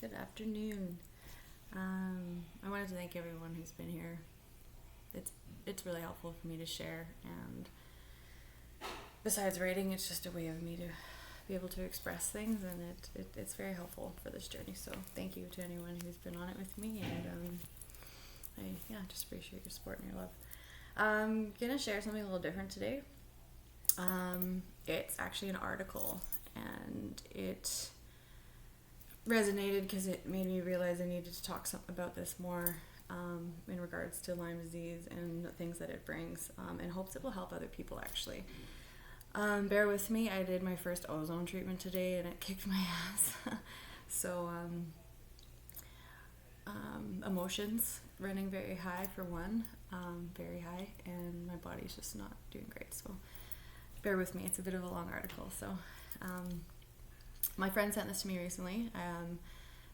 Good afternoon. I wanted to thank everyone who's been here. It's really helpful for me to share, and besides writing, it's just a way of me to be able to express things, and it's very helpful for this journey. So thank you to anyone who's been on it with me, and I just appreciate your support and your love. I'm gonna share something a little different today. It's actually an article, and it resonated because it made me realize I needed to talk about this more in regards to Lyme disease and the things that it brings, in hopes it will help other people actually. Bear with me, I did my first ozone treatment today and it kicked my ass. So emotions running very high for one, very high, and my body's just not doing great, so bear with me. It's a bit of a long article. So my friend sent this to me recently.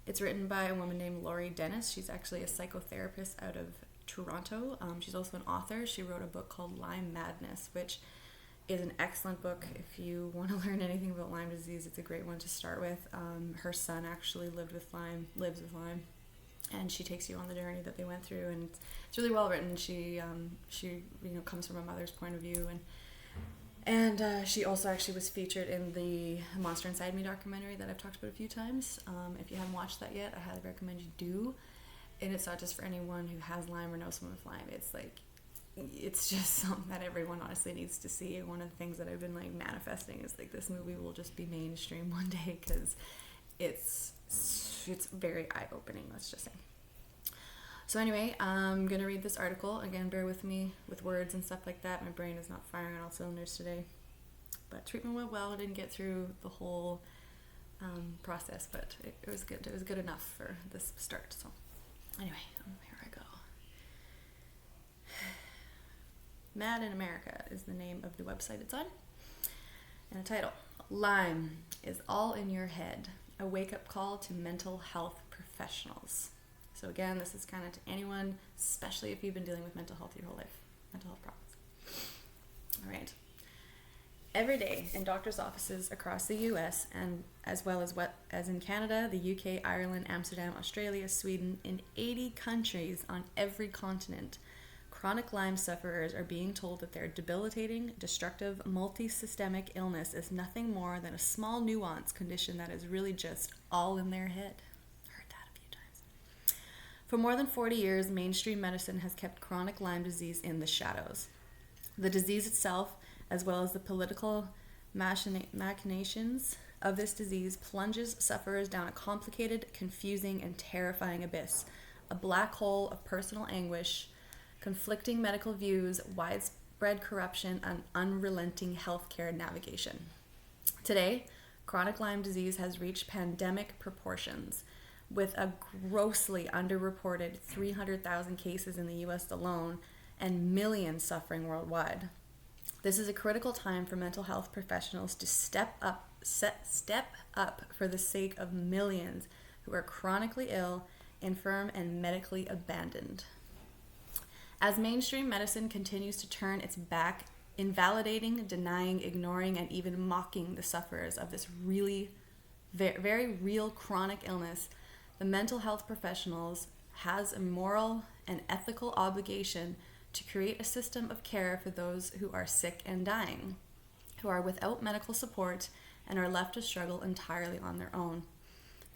It's written by a woman named Lori Dennis. She's actually a psychotherapist out of Toronto. She's also an author. She wrote a book called Lyme Madness, which is an excellent book. If you want to learn anything about Lyme disease, it's a great one to start with. Her son actually lives with Lyme, and she takes you on the journey that they went through, and it's really well written. She comes from a mother's point of view, and she also actually was featured in the Monster Inside Me documentary that I've talked about a few times. If you haven't watched that yet, I highly recommend you do. And it's not just for anyone who has Lyme or knows someone with Lyme. It's just something that everyone honestly needs to see. And one of the things that I've been manifesting is this movie will just be mainstream one day, because it's very eye-opening, let's just say. So anyway, I'm going to read this article. Again, bear with me with words and stuff like that. My brain is not firing on all cylinders today. But treatment went well. I didn't get through the whole process, but it was good. It was good enough for this start. So anyway, here I go. Mad in America is the name of the website it's on. And the title, Lyme is all in your head. A wake-up call to mental health professionals. So again, this is kind of to anyone, especially if you've been dealing with mental health your whole life, mental health problems. All right. Every day in doctors' offices across the US, and as well as in Canada, the UK, Ireland, Amsterdam, Australia, Sweden, in 80 countries on every continent, chronic Lyme sufferers are being told that their debilitating, destructive, multi-systemic illness is nothing more than a small nuanced condition that is really just all in their head. For more than 40 years, mainstream medicine has kept chronic Lyme disease in the shadows. The disease itself, as well as the political machinations of this disease, plunges sufferers down a complicated, confusing, and terrifying abyss, a black hole of personal anguish, conflicting medical views, widespread corruption, and unrelenting healthcare navigation. Today, chronic Lyme disease has reached pandemic proportions, with a grossly underreported 300,000 cases in the US alone and millions suffering worldwide. This is a critical time for mental health professionals to step up for the sake of millions who are chronically ill, infirm, and medically abandoned. As mainstream medicine continues to turn its back, invalidating, denying, ignoring, and even mocking the sufferers of this really very real chronic illness, the mental health professionals has a moral and ethical obligation to create a system of care for those who are sick and dying, who are without medical support and are left to struggle entirely on their own.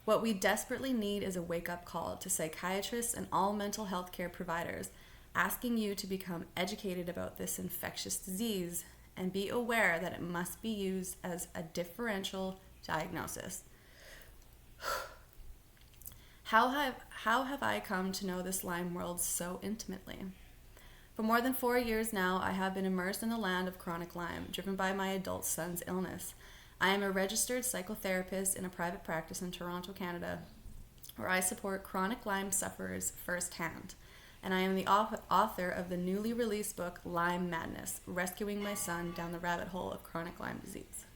What we desperately need is a wake-up call to psychiatrists and all mental health care providers, asking you to become educated about this infectious disease and be aware that it must be used as a differential diagnosis. How have I come to know this Lyme world so intimately? For more than 4 years now, I have been immersed in the land of chronic Lyme, driven by my adult son's illness. I am a registered psychotherapist in a private practice in Toronto, Canada, where I support chronic Lyme sufferers firsthand. And I am the author of the newly released book, Lyme Madness, Rescuing My Son Down the Rabbit Hole of Chronic Lyme Disease.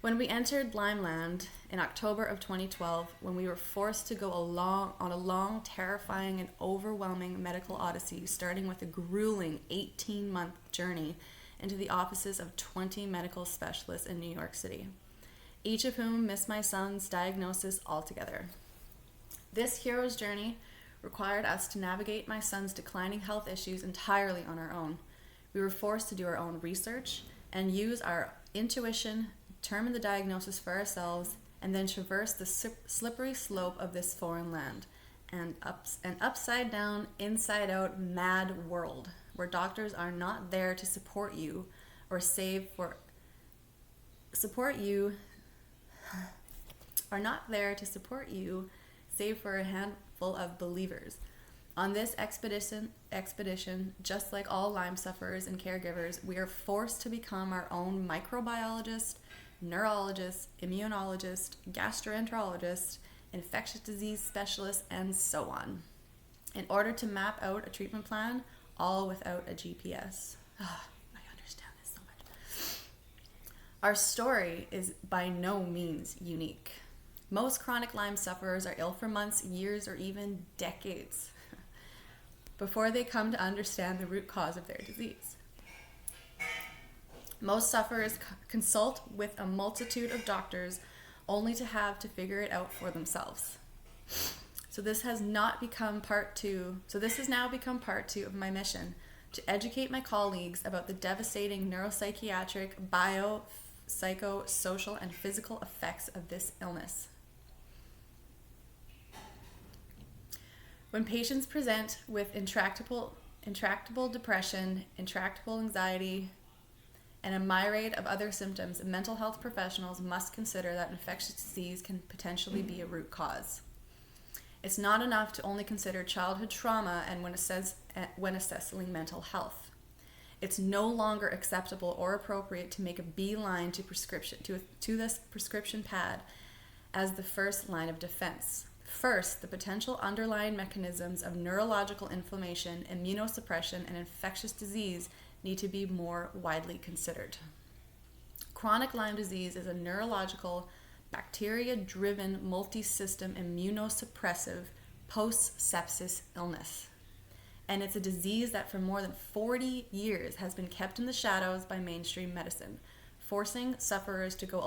When we entered Lyme Land in October of 2012, when we were forced to go on a long, terrifying, and overwhelming medical odyssey, starting with a grueling 18-month journey into the offices of 20 medical specialists in New York City. each of whom missed my son's diagnosis altogether. This hero's journey required us to navigate my son's declining health issues entirely on our own. We were forced to do our own research and use our intuition, determine the diagnosis for ourselves, and then traverse the slippery slope of this foreign land, and an upside down, inside out, mad world where doctors are not there to support you or are not there to support you, save for a handful of believers. On this expedition, just like all Lyme sufferers and caregivers, we are forced to become our own microbiologist, neurologist, immunologist, gastroenterologist, infectious disease specialist, and so on, in order to map out a treatment plan, all without a GPS. I understand this so much. Our story is by no means unique. Most chronic Lyme sufferers are ill for months, years, or even decades before they come to understand the root cause of their disease. Most sufferers consult with a multitude of doctors only to have to figure it out for themselves. So this has now become part two of my mission, to educate my colleagues about the devastating neuropsychiatric, bio, psycho, social, and physical effects of this illness. When patients present with intractable depression, intractable anxiety, and a myriad of other symptoms, mental health professionals must consider that infectious disease can potentially be a root cause. It's not enough to only consider childhood trauma and when assessing mental health. It's no longer acceptable or appropriate to make a beeline to this prescription pad as the first line of defense. First, the potential underlying mechanisms of neurological inflammation, immunosuppression, and infectious disease need to be more widely considered. Chronic Lyme disease is a neurological, bacteria-driven, multi-system immunosuppressive post-sepsis illness. And it's a disease that for more than 40 years has been kept in the shadows by mainstream medicine, forcing sufferers to go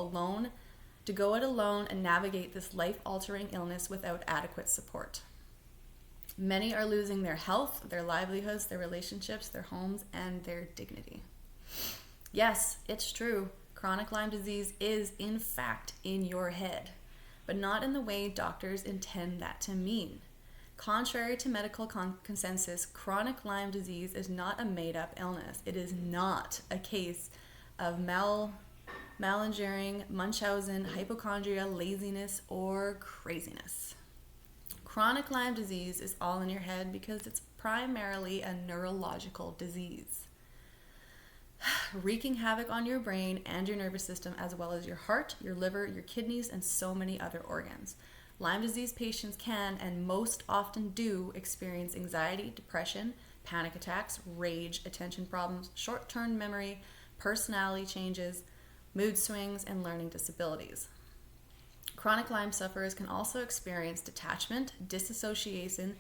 it alone and navigate this life-altering illness without adequate support. Many are losing their health, their livelihoods, their relationships, their homes, and their dignity. Yes, it's true. Chronic Lyme disease is, in fact, in your head, but not in the way doctors intend that to mean. Contrary to medical consensus, chronic Lyme disease is not a made-up illness. It is not a case of malingeering, Munchausen, hypochondria, laziness, or craziness. Chronic Lyme disease is all in your head because it's primarily a neurological disease, wreaking havoc on your brain and your nervous system, as well as your heart, your liver, your kidneys, and so many other organs. Lyme disease patients can, and most often do, experience anxiety, depression, panic attacks, rage, attention problems, short-term memory, personality changes, mood swings, and learning disabilities. Chronic Lyme sufferers can also experience detachment, disassociation,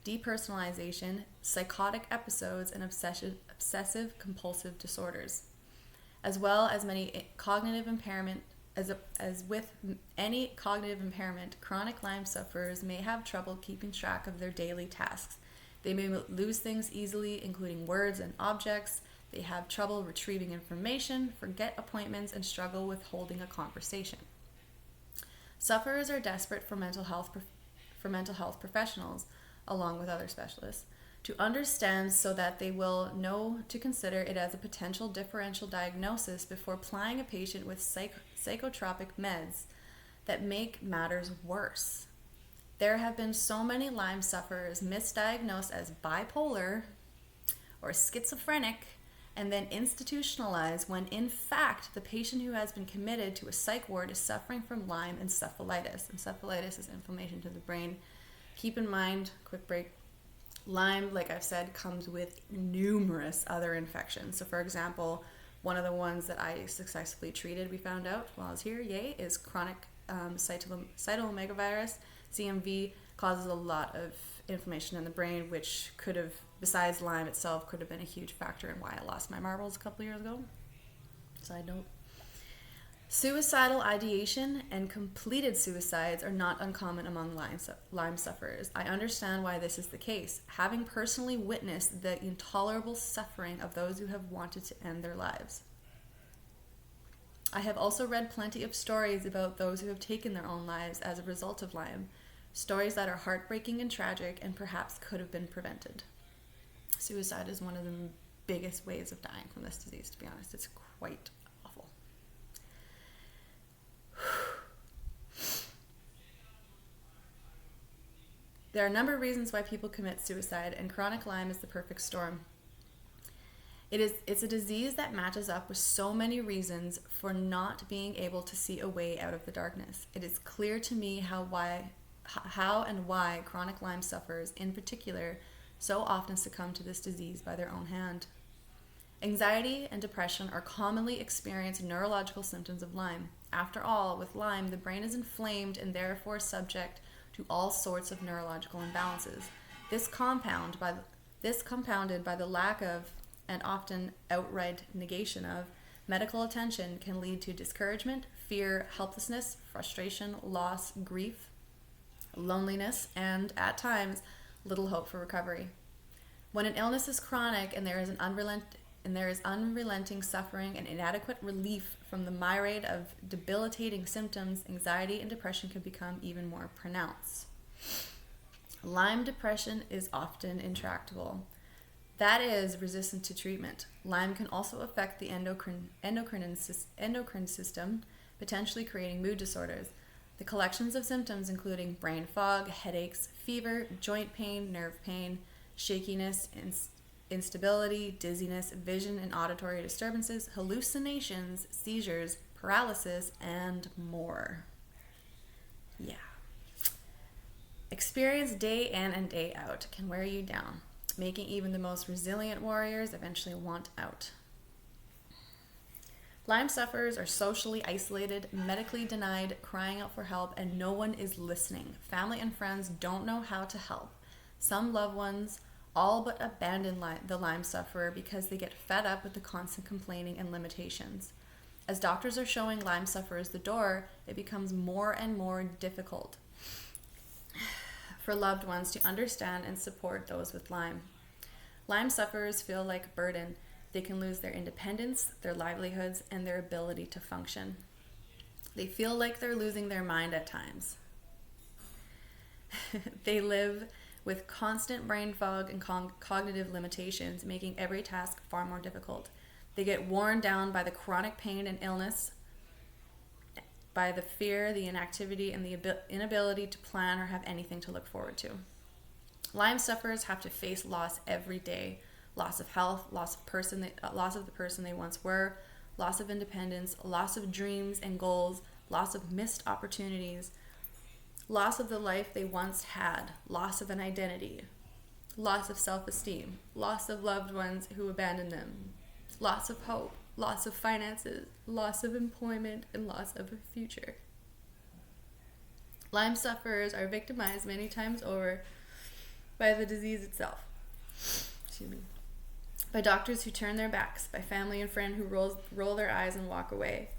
depersonalization, psychotic episodes, and obsessive compulsive disorders, as well as many cognitive impairment. As with any cognitive impairment, chronic Lyme sufferers may have trouble keeping track of their daily tasks. They may lose things easily, including words and objects. They have trouble retrieving information, forget appointments, and struggle with holding a conversation. Sufferers are desperate for mental health professionals, along with other specialists, to understand so that they will know to consider it as a potential differential diagnosis before plying a patient with psychotropic meds that make matters worse. There have been so many Lyme sufferers misdiagnosed as bipolar or schizophrenic and then institutionalized when in fact the patient who has been committed to a psych ward is suffering from Lyme encephalitis. Encephalitis is inflammation to the brain. Keep in mind, quick break, Lyme, like I've said, comes with numerous other infections. So for example, one of the ones that I successfully treated, we found out while I was here, is chronic cytomegalovirus. CMV causes a lot of inflammation in the brain, which could have, besides Lyme itself, could have been a huge factor in why I lost my marbles a couple years ago. Side note. Suicidal ideation and completed suicides are not uncommon among Lyme sufferers. I understand why this is the case, having personally witnessed the intolerable suffering of those who have wanted to end their lives. I have also read plenty of stories about those who have taken their own lives as a result of Lyme, stories that are heartbreaking and tragic and perhaps could have been prevented. Suicide is one of the biggest ways of dying from this disease, to be honest. It's quite awful. There are a number of reasons why people commit suicide, and chronic Lyme is the perfect storm. It's a disease that matches up with so many reasons for not being able to see a way out of the darkness. It is clear to me how and why chronic Lyme sufferers in particular so often succumb to this disease by their own hand. Anxiety and depression are commonly experienced neurological symptoms of Lyme. After all, with Lyme, the brain is inflamed and therefore subject to all sorts of neurological imbalances. This compounded by the lack of, and often outright negation of, medical attention can lead to discouragement, fear, helplessness, frustration, loss, grief, loneliness, and, at times, little hope for recovery. When an illness is chronic and there is unrelenting suffering and inadequate relief from the myriad of debilitating symptoms, anxiety and depression can become even more pronounced. Lyme depression is often intractable. That is, resistant to treatment. Lyme can also affect the endocrine system, potentially creating mood disorders. The collections of symptoms including brain fog, headaches, fever, joint pain, nerve pain, shakiness, instability, dizziness, vision and auditory disturbances, hallucinations, seizures, paralysis, and more. Yeah. Experience day in and day out can wear you down, making even the most resilient warriors eventually want out. Lyme sufferers are socially isolated, medically denied, crying out for help, and no one is listening. Family and friends don't know how to help. Some loved ones all but abandon the Lyme sufferer because they get fed up with the constant complaining and limitations. As doctors are showing Lyme sufferers the door, it becomes more and more difficult for loved ones to understand and support those with Lyme. Lyme sufferers feel like a burden. They can lose their independence, their livelihoods, and their ability to function. They feel like they're losing their mind at times. They live with constant brain fog and cognitive limitations, making every task far more difficult. They get worn down by the chronic pain and illness, by the fear, the inactivity, and the inability to plan or have anything to look forward to. Lyme sufferers have to face loss every day. Loss of health, loss of the person they once were, loss of independence, loss of dreams and goals, loss of missed opportunities, loss of the life they once had, loss of an identity, loss of self-esteem, loss of loved ones who abandoned them, loss of hope, loss of finances, loss of employment, and loss of a future. Lyme sufferers are victimized many times over by the disease itself. By doctors who turn their backs, by family and friend who roll their eyes and walk away,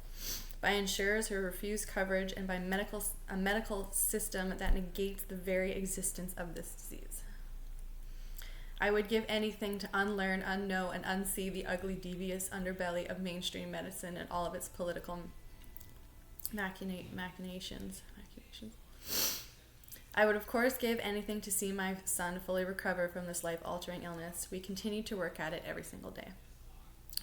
by insurers who refuse coverage, and by a medical system that negates the very existence of this disease. I would give anything to unlearn, unknow, and unsee the ugly, devious underbelly of mainstream medicine and all of its political machinations. I would, of course, give anything to see my son fully recover from this life-altering illness. We continue to work at it every single day.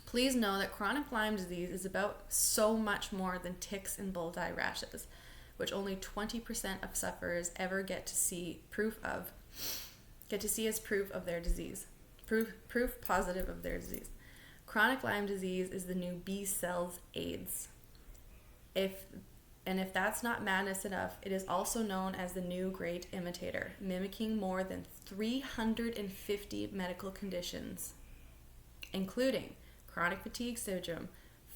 Please know that chronic Lyme disease is about so much more than ticks and bullseye rashes, which only 20% of sufferers ever get to see as proof of their disease, proof positive of their disease. Chronic Lyme disease is the new B cells AIDS. If that's not madness enough, it is also known as the new great imitator, mimicking more than 350 medical conditions, including chronic fatigue syndrome,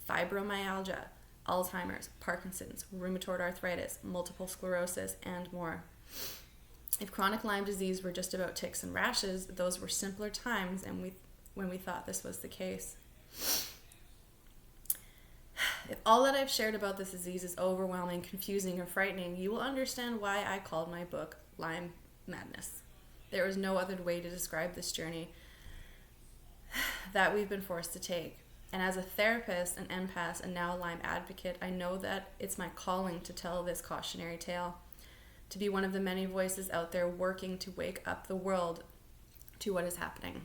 fibromyalgia, Alzheimer's, Parkinson's, rheumatoid arthritis, multiple sclerosis, and more. If chronic Lyme disease were just about ticks and rashes, those were simpler times when we thought this was the case. If all that I've shared about this disease is overwhelming, confusing, or frightening, you will understand why I called my book Lyme Madness. There is no other way to describe this journey that we've been forced to take. And as a therapist, an empath, and now a Lyme advocate, I know that it's my calling to tell this cautionary tale, to be one of the many voices out there working to wake up the world to what is happening.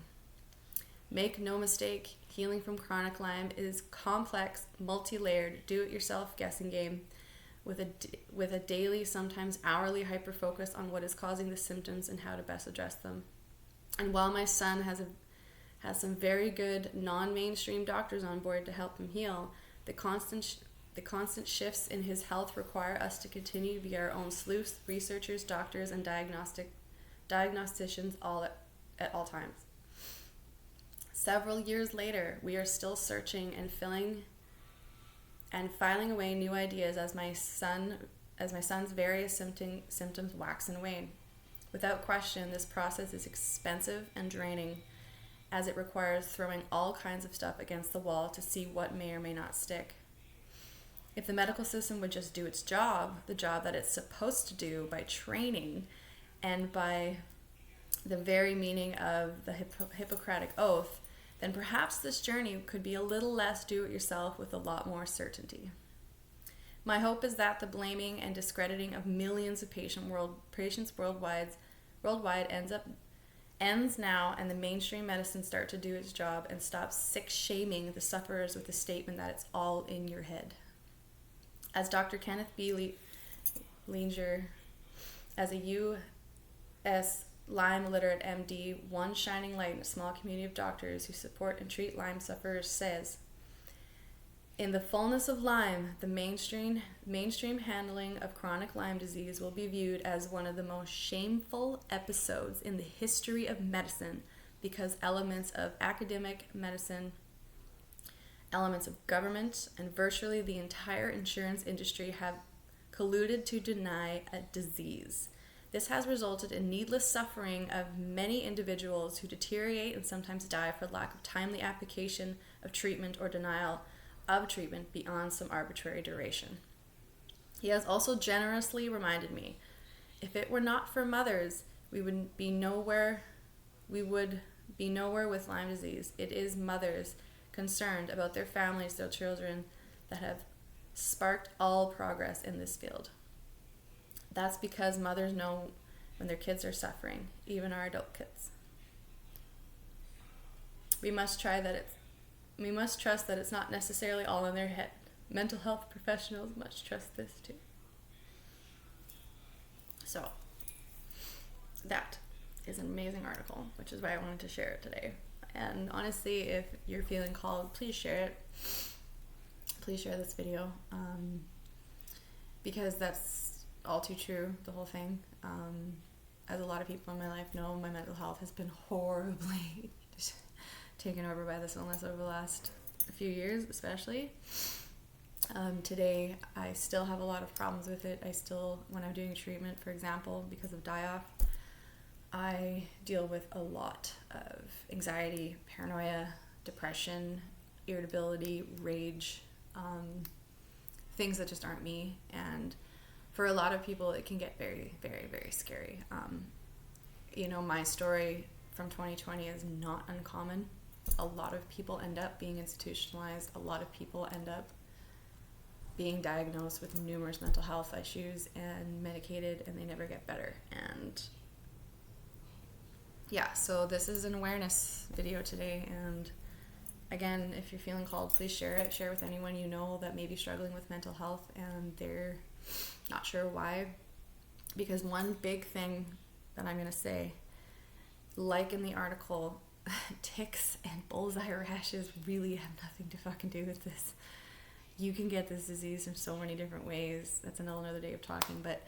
Make no mistake, healing from chronic Lyme is complex, multi-layered, do-it-yourself guessing game with a daily, sometimes hourly hyper-focus on what is causing the symptoms and how to best address them. And while my son has some very good non-mainstream doctors on board to help him heal, the constant shifts in his health require us to continue to be our own sleuths, researchers, doctors, and diagnosticians at all times. Several years later, we are still searching and filing away new ideas as my son's various symptoms wax and wane. Without question, this process is expensive and draining, as it requires throwing all kinds of stuff against the wall to see what may or may not stick. If the medical system would just do its job, the job that it's supposed to do by training and by the very meaning of the Hippocratic Oath, then perhaps this journey could be a little less do-it-yourself with a lot more certainty. My hope is that the blaming and discrediting of millions of patients worldwide ends now, and the mainstream medicine start to do its job and stop sick-shaming the sufferers with the statement that it's all in your head. As Dr. Kenneth B. Leinger, as a U.S. Lyme literate MD, one shining light in a small community of doctors who support and treat Lyme sufferers, says, "In the fullness of Lyme, the mainstream handling of chronic Lyme disease will be viewed as one of the most shameful episodes in the history of medicine, because elements of academic medicine, elements of government, and virtually the entire insurance industry have colluded to deny a disease. This has resulted in needless suffering of many individuals who deteriorate and sometimes die for lack of timely application of treatment or denial of treatment beyond some arbitrary duration." He has also generously reminded me, if it were not for mothers, we would be nowhere with Lyme disease. It is mothers concerned about their families, their children, that have sparked all progress in this field. That's because mothers know when their kids are suffering, even our adult kids. We must trust that it's not necessarily all in their head. Mental health professionals must trust this too. So, that is an amazing article, which is why I wanted to share it today. And honestly, if you're feeling called, please share it. Please share this video, because that's all too true, the whole thing. As a lot of people in my life know, my mental health has been horribly taken over by this illness over the last few years, especially. Today, I still have a lot of problems with it. When I'm doing treatment, for example, because of die-off, I deal with a lot of anxiety, paranoia, depression, irritability, rage, things that just aren't me. And for a lot of people, it can get very, very, very scary. My story from 2020 is not uncommon. A lot of people end up being institutionalized. A lot of people end up being diagnosed with numerous mental health issues and medicated, and they never get better. And yeah, so this is an awareness video today. And again, if you're feeling called, please share it. Share with anyone you know that may be struggling with mental health and they're not sure why. Because one big thing that I'm going to say, like in the article, ticks and bullseye rashes really have nothing to fucking do with this. You can get this disease in so many different ways. That's another day of talking, but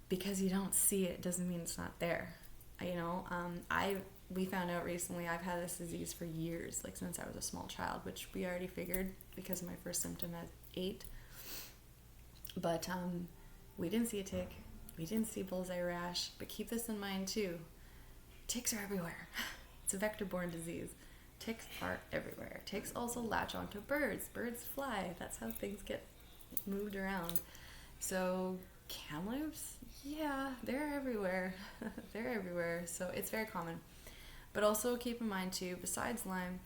because you don't see it doesn't mean it's not there. We found out recently I've had this disease for years, like since I was a small child, which we already figured because of my first symptom at 8. But we didn't see a tick. We didn't see bullseye rash. But keep this in mind too. Ticks are everywhere. It's a vector-borne disease. Ticks are everywhere. Ticks also latch onto birds. Birds fly. That's how things get moved around. So kamloops, yeah, they're everywhere. They're everywhere. So it's very common. But also keep in mind too, besides Lyme,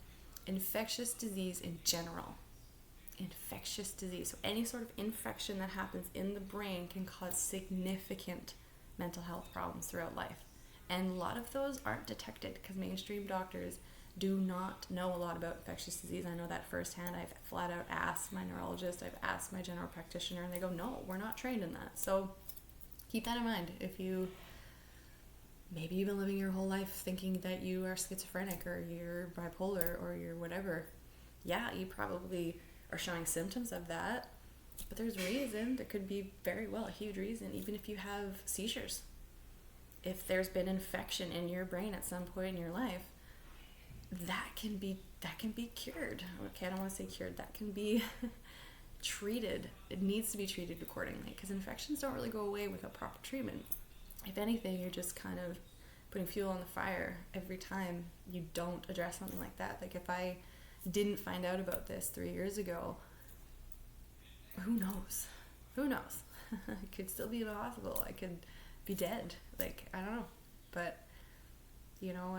infectious disease in general. Infectious disease. So any sort of infection that happens in the brain can cause significant mental health problems throughout life. And a lot of those aren't detected because mainstream doctors do not know a lot about infectious disease. I know that firsthand. I've flat out asked my neurologist, I've asked my general practitioner, and they go, no, we're not trained in that. So keep that in mind. If maybe you've been living your whole life thinking that you are schizophrenic or you're bipolar or you're whatever. Yeah, you probably are showing symptoms of that, but there's reason. There could be very well a huge reason, even if you have seizures. If there's been infection in your brain at some point in your life, that can be cured. Okay, I don't want to say cured. That can be treated. It needs to be treated accordingly because infections don't really go away without proper treatment. If anything, you're just kind of putting fuel on the fire every time you don't address something like that. Like if I didn't find out about this 3 years ago, who knows? Who knows? I could still be in a hospital. I could be dead. Like, I don't know. But, you know,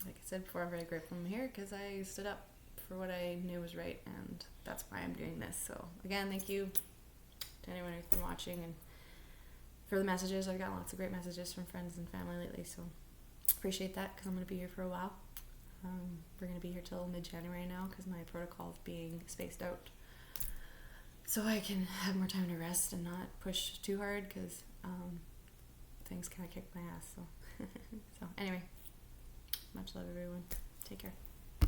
like I said before, I'm very grateful I'm here because I stood up for what I knew was right, and that's why I'm doing this. So, again, thank you to anyone who's been watching and for the messages. I've got lots of great messages from friends and family lately, so appreciate that because I'm going to be here for a while. We're going to be here till mid-January now because my protocol is being spaced out so I can have more time to rest and not push too hard because things kind of kick my ass. So, so anyway, much love everyone. Take care.